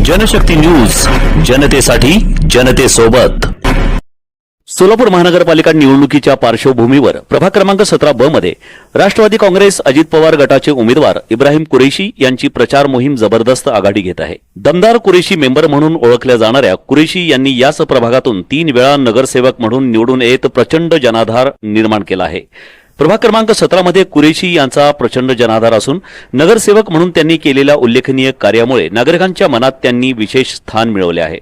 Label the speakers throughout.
Speaker 1: Janshakti news, जनतेसाठी जनतेसोबत। सोलापूर महानगरपालिका निवडणुकीच्या पार्श्वभूमीवर प्रभाग क्रमांक 17 ब मध्ये राष्ट्रवादी काँग्रेस अजित पवार गटाचे उमेदवार इब्राहिम कुरेशी यांची प्रचार मोहीम जबरदस्त आघाडी घेत आहे। दमदार कुरेशी मेंबर म्हणून ओळखल्या जाणाऱ्या कुरेशी यांनी याच प्रभागातून 3 वेळा नगरसेवक म्हणून निवडून येत प्रचंड जनाधार निर्माण केला आहे। प्रभाग क्रमांक 17 मध्ये कुरेशी यांचा प्रचंड जनाधार असून नगरसेवक म्हणून त्यांनी केलेल्या उल्लेखनीय कार्यामुळे नागरिकांच्या मनात त्यांनी विशेष स्थान मिळवले आहे।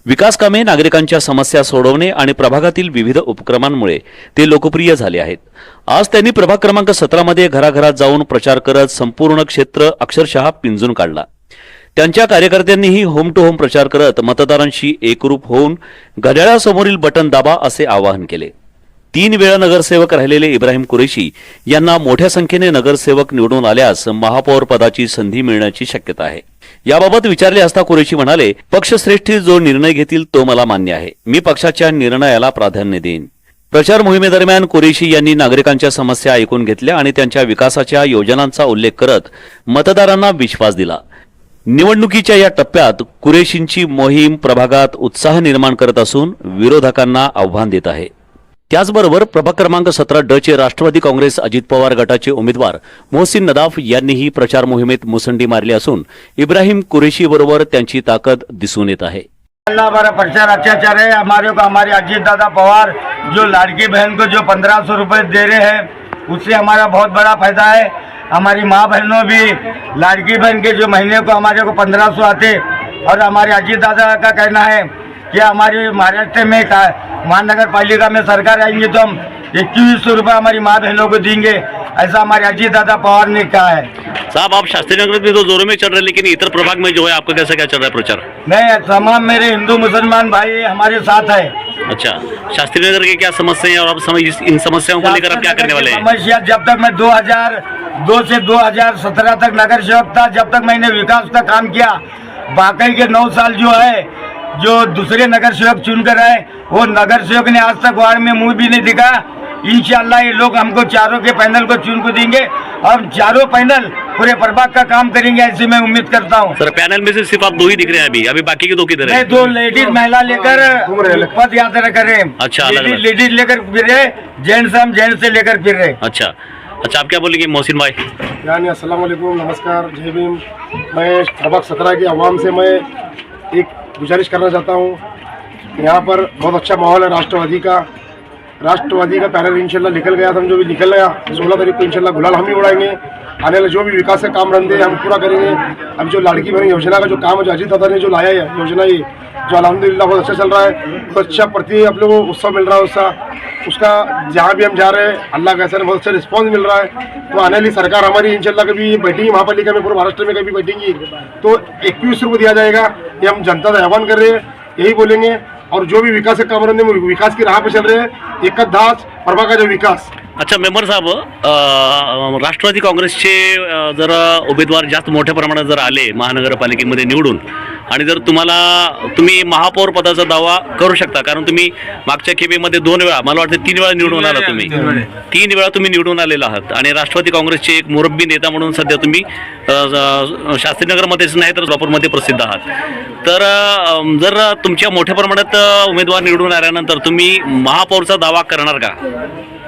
Speaker 1: विकास कामे, नागरिकांच्या समस्या सोडवणे आणि प्रभागातील विविध उपक्रमांमुळे ते लोकप्रिय झाले आहेत। आज त्यांनी प्रभाग क्रमांक 17 मध्ये घराघरात जाऊन प्रचार करत संपूर्ण क्षेत्र अक्षरशः पिंजून काढला। त्यांच्या कार्यकर्त्यांनीही होम टू होम प्रचार करत मतदारांशी एकरूप होऊन घड्याळासमोरील बटन दाबा असे आवाहन केले। 3 वेळा नगरसेवक राहिलेले इब्राहिम कुरेशी यांना मोठ्या संख्येने नगरसेवक निवडून आल्यास महापौर पदाची संधी मिळण्याची शक्यता आहे। याबाबत विचारले असता कुरेशी म्हणाले, पक्षश्रेष्ठी जो निर्णय घेतील तो मला मान्य आहे। मी पक्षाच्या निर्णयाला प्राधान्य देईन। प्रचार मोहिमेदरम्यान कुरेशी यांनी नागरिकांच्या समस्या ऐकून घेतल्या आणि त्यांच्या विकासाच्या योजनांचा उल्लेख करत मतदारांना विश्वास दिला। निवडणुकीच्या या टप्प्यात कुरेशींची मोहीम प्रभागात उत्साह निर्माण करत असून विरोधकांना आव्हान देत आहे। त्याचबरोबर प्रभाग क्रमांक 17 ड चे राष्ट्रवादी काँग्रेस अजित पवार गटाचे उमेदवार मोहसिन नदाफ यांनीही प्रचार मोहिमेत मुसंडी मारली असून इब्राहिम कुरेशी बरोबर त्यांची ताकद दिसून येत आहे।
Speaker 2: हमारा प्रचार अच्छा चल रहा है। हमारे को हमारे अजीत दादा पवार जो लाड़की बहन को जो 1500 रुपए दे रहे हैं उससे हमारा बहुत बड़ा फायदा है। हमारी माँ बहनों भी लाड़की बहन के जो महीने को हमारे को 1500 आते और हमारे अजीत दादा का कहना है कि हमारी महाराष्ट्र में महानगर पालिका में सरकार आएंगे तो हम 2100 रुपये हमारी माँ बहनों को देंगे, ऐसा हमारे अजीत दादा पवार ने कहा है।
Speaker 1: साहब, आप शास्त्री नगर में तो जोरों में चल रहे हैं, लेकिन इतर प्रभाग में जो है आपका कैसा क्या चल रहा है प्रचार?
Speaker 2: नहीं, तमाम मेरे हिंदू मुसलमान भाई हमारे साथ है।
Speaker 1: अच्छा, शास्त्री नगर की क्या समस्या है और आप इन समस्याओं को लेकर आप क्या करने वाले हैं?
Speaker 2: समस्या, जब तक मैं 2002 से 2017 तक नगर सेवक था, जब तक मैंने विकास का काम किया, बाकी के 9 साल जो है जो दूसरे नगर सेवक चुनकर आए वो नगर सेवक ने आज तक वार्ड में मुंह भी नहीं दिखा। इंशाल्लाह ये लोग हमको चारों के पैनल को चुन को देंगे और चारों पैनल पूरे प्रभाग का काम करेंगे, ऐसी मैं उम्मीद करता हूँ।
Speaker 1: सर, पैनल में से सिर्फ आप 2 ही दिख रहे हैं अभी बाकी के 2 किधर हैं?
Speaker 2: 2 लेडीज महिला लेकर पद यात्रा करें।
Speaker 1: अच्छा,
Speaker 2: लेडीज लेकर फिर रहे, जेंट्स हम जेंट्स से लेकर फिर रहे।
Speaker 1: अच्छा, आप क्या बोलेंगे मोहसिन भाई?
Speaker 3: यानी अस्सलाम वालेकुम, नमस्कार, जय भीम। मैं प्रभाग 17 की आवाम से मैं एक गुजारिश करना चाहता हूँ। यहाँ पर बहुत अच्छा माहौल है राष्ट्रवादी का पैनल इंशाल्लाह निकल गया, समझो भी निकल गया। 16 तारीख को इंशाल्लाह गुलाल हम ही उड़ाएंगे। आने वाले जो भी विकास के काम रहते हैं हम पूरा करेंगे। अब जो लाड़की बहन योजना का जो काम है, जो अजीत दादा ने जो लाया है योजना, ये जो अल्हम्दुलिल्लाह बहुत अच्छा चल रहा है, बहुत अच्छा प्रति आप लोगों को उत्साह मिल रहा है। उसका जहाँ भी हम जा रहे हैं अल्लाह का ऐसा बहुत अच्छा रिस्पॉन्स मिल रहा है। तो आने वाली सरकार हमारी इंशाल्लाह कभी बैठेंगी महापालिका में, पूरे महाराष्ट्र में कभी बैठेंगी तो 21 रुपये दिया जाएगा। ये हम जनता से आह्वान कर रहे हैं, यही बोलेंगे। और जो भी विकास के काम रहते हैं विकास की राह पे चल रहे हैं, एक दास प्रभा का जो विकास।
Speaker 1: अच्छा, मेंबर साहब, राष्ट्रवादी काँग्रेसचे जर उमेदवार जास्त मोठ्या प्रमाणात जर आले महानगरपालिकेमध्ये निवडून आणि जर तुम्ही महापौर पदाचा दावा करू शकता, कारण तुम्ही मागच्या खेपेमध्ये 2 वेळा, मला वाटतं 3 वेळा निवडून आला तुम्ही। 3 वेळा तुम्ही निवडून आलेला आहात आणि राष्ट्रवादी काँग्रेसचे एक मुरब्बी नेता म्हणून सध्या तुम्ही शास्त्रीनगरमध्येच नाही तर सोलापूरमध्ये प्रसिद्ध आहात। तर जर तुमच्या मोठ्या प्रमाणात उमेदवार निवडून आल्यानंतर तुम्ही महापौरचा दावा करणार का?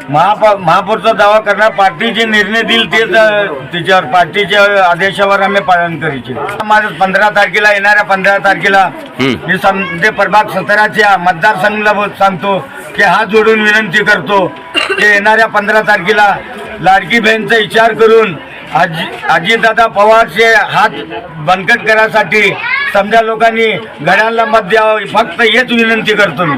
Speaker 2: महापौरचा दावा करणार, पार्टी जे निर्णय देईल तेच त्याच्यावर, पार्टीच्या आदेशावर आम्ही पालन करायचे। माझं 15 तारखेला येणाऱ्या 15 तारखेला मी समजे प्रभाग 17च्या मतदारसंघाला सांगतो की हात जोडून विनंती करतो की येणाऱ्या 15 तारखेला लाडकी बहीणचा विचार करून अजितदादा पवारचे हात बंकट करायसाठी समजा लोकांनी घड्याळाला मत द्यावं, फक्त हेच विनंती करतो मी।